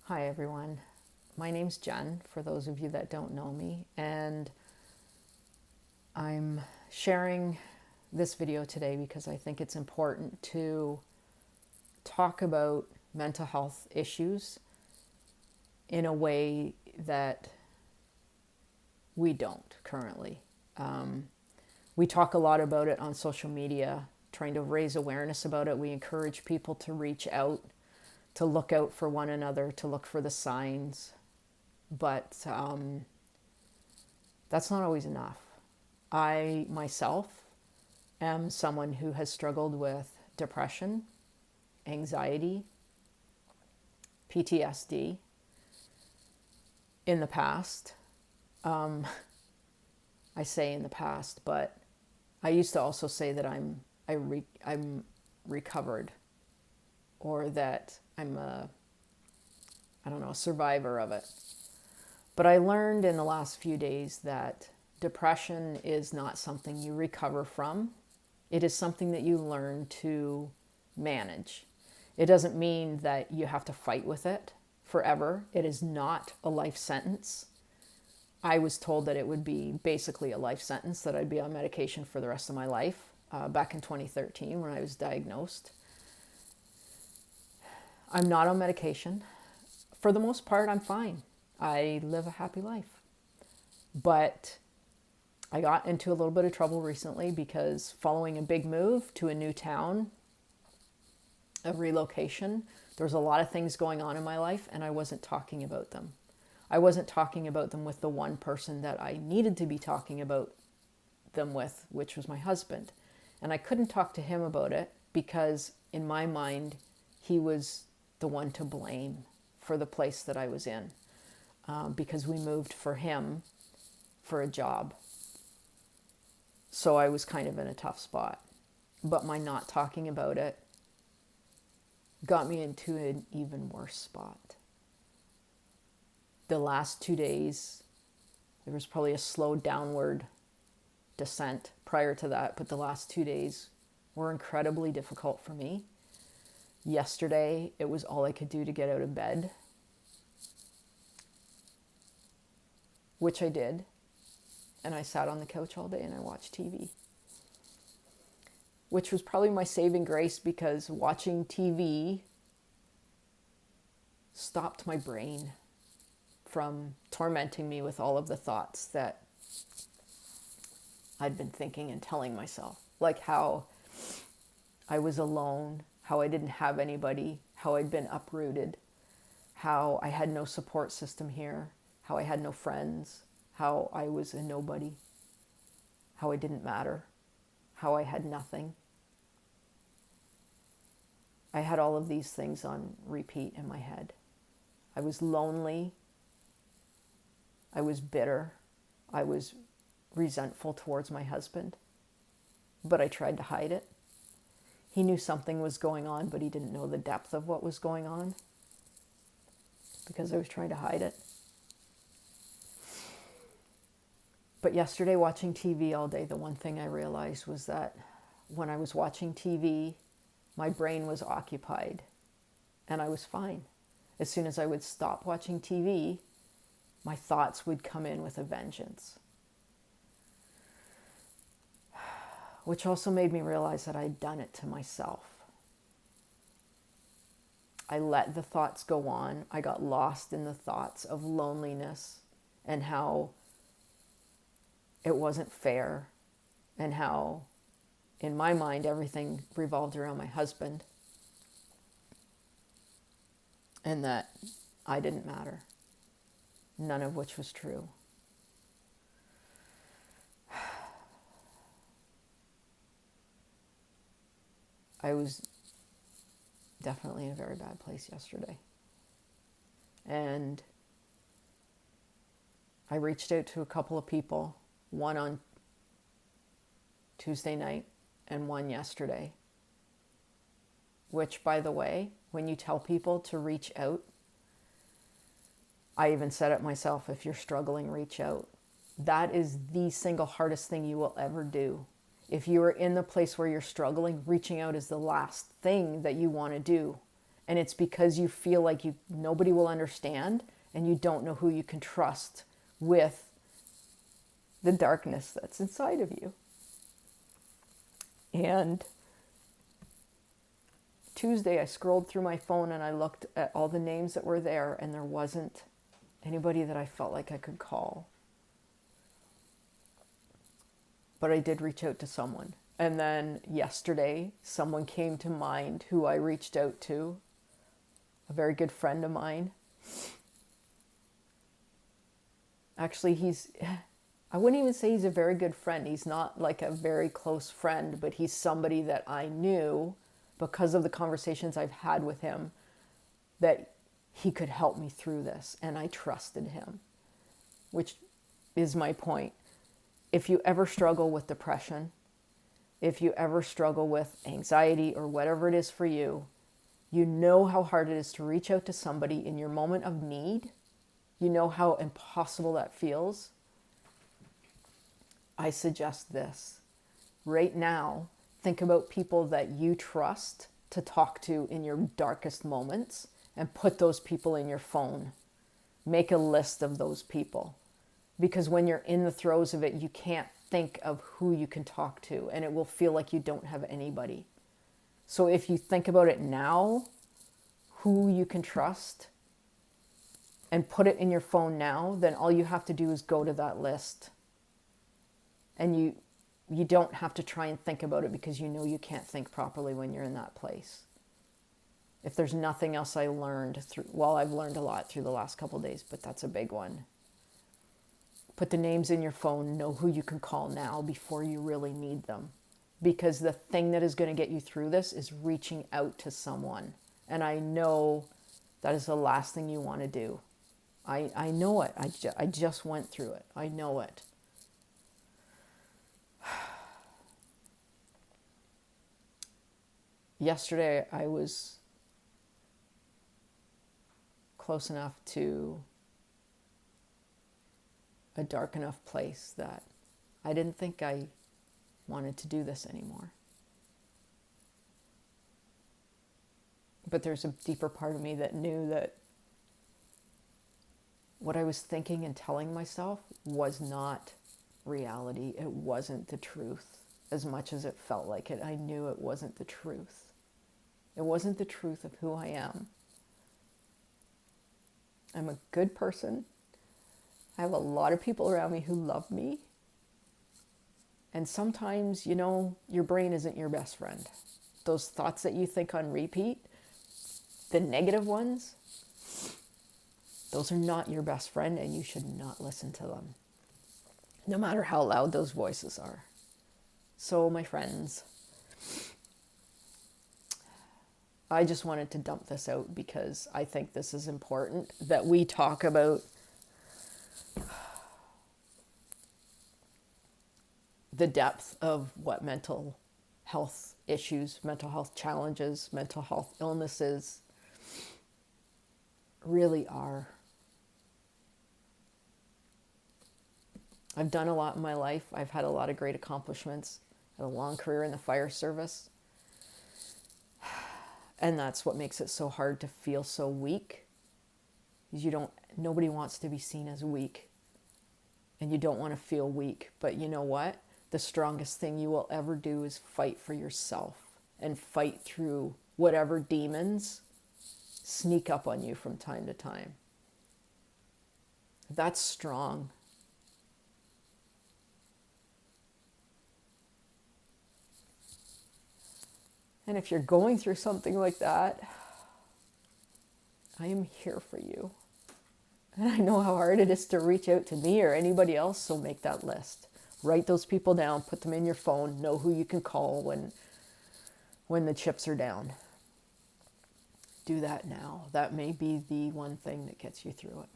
Hi everyone, my name's Jen, for those of you that don't know me, and I'm sharing this video today because I think it's important to talk about mental health issues in a way that we don't currently. We talk a lot about it on social media, trying to raise awareness about it. We encourage people to reach out, to look out for one another, to look for the signs. But that's not always enough. I myself am someone who has struggled with depression, anxiety, PTSD in the past. I say in the past, but I used to also say that I'm recovered, or that I'm a survivor of it. But I learned in the last few days that depression is not something you recover from. It is something that you learn to manage. It doesn't mean that you have to fight with it forever. It is not a life sentence. I was told that it would be basically a life sentence, that I'd be on medication for the rest of my life, back in 2013 when I was diagnosed. I'm not on medication. For the most part, I'm fine. I live a happy life. But I got into a little bit of trouble recently because following a big move to a new town, a relocation, there was a lot of things going on in my life and I wasn't talking about them. I wasn't talking about them with the one person that I needed to be talking about them with, which was my husband. And I couldn't talk to him about it because in my mind, he was the one to blame for the place that I was in, because we moved for him for a job. So I was kind of in a tough spot. But my not talking about it got me into an even worse spot. The last 2 days, there was probably a slow downward descent prior to that, but the last 2 days were incredibly difficult for me. Yesterday, it was all I could do to get out of bed, which I did. And I sat on the couch all day and I watched TV, which was probably my saving grace because watching TV stopped my brain from tormenting me with all of the thoughts that I'd been thinking and telling myself, like how I was alone, how I didn't have anybody, how I'd been uprooted, how I had no support system here, how I had no friends, how I was a nobody, how I didn't matter, how I had nothing. I had all of these things on repeat in my head. I was lonely. I was bitter. I was resentful towards my husband, but I tried to hide it. He knew something was going on, but he didn't know the depth of what was going on because I was trying to hide it. But yesterday, watching TV all day, the one thing I realized was that when I was watching TV, my brain was occupied and I was fine. As soon as I would stop watching TV, my thoughts would come in with a vengeance. Which also made me realize that I'd done it to myself. I let the thoughts go on. I got lost in the thoughts of loneliness and how it wasn't fair, and how, in my mind, everything revolved around my husband, and that I didn't matter, none of which was true. I was definitely in a very bad place yesterday. And I reached out to a couple of people, one on Tuesday night and one yesterday. Which, by the way, when you tell people to reach out, I even said it myself, if you're struggling, reach out. That is the single hardest thing you will ever do. If you are in the place where you're struggling, reaching out is the last thing that you want to do. And it's because you feel like nobody will understand and you don't know who you can trust with the darkness that's inside of you. And Tuesday, I scrolled through my phone and I looked at all the names that were there, and there wasn't anybody that I felt like I could call. But I did reach out to someone. And then yesterday, someone came to mind who I reached out to, a very good friend of mine. Actually, I wouldn't even say he's a very good friend. He's not like a very close friend, but he's somebody that I knew because of the conversations I've had with him, that he could help me through this, and I trusted him, which is my point. If you ever struggle with depression, if you ever struggle with anxiety or whatever it is for you, you know how hard it is to reach out to somebody in your moment of need. You know how impossible that feels. I suggest this. Right now, think about people that you trust to talk to in your darkest moments and put those people in your phone. Make a list of those people. Because when you're in the throes of it, you can't think of who you can talk to, and it will feel like you don't have anybody. So if you think about it now, who you can trust, and put it in your phone now, then all you have to do is go to that list. And you don't have to try and think about it, because you know you can't think properly when you're in that place. If there's nothing else I learned I've learned a lot through the last couple of days, but that's a big one. Put the names in your phone, know who you can call now before you really need them. Because the thing that is going to get you through this is reaching out to someone. And I know that is the last thing you want to do. I know it. I just went through it. I know it. Yesterday, I was close enough to a dark enough place that I didn't think I wanted to do this anymore. But there's a deeper part of me that knew that what I was thinking and telling myself was not reality. It wasn't the truth. As much as it felt like it, I knew it wasn't the truth. It wasn't the truth of who I am. I'm a good person. I have a lot of people around me who love me. And sometimes, your brain isn't your best friend. Those thoughts that you think on repeat, the negative ones, those are not your best friend, and you should not listen to them, no matter how loud those voices are. So, my friends, I just wanted to dump this out because I think this is important, that we talk about the depth of what mental health issues, mental health challenges, mental health illnesses really are. I've done a lot in my life. I've had a lot of great accomplishments. I had a long career in the fire service. And that's what makes it so hard to feel so weak. Nobody wants to be seen as weak. And you don't want to feel weak. But you know what? The strongest thing you will ever do is fight for yourself and fight through whatever demons sneak up on you from time to time. That's strong. And if you're going through something like that, I am here for you. And I know how hard it is to reach out to me or anybody else, so make that list. Write those people down, put them in your phone, know who you can call when the chips are down. Do that now. That may be the one thing that gets you through it.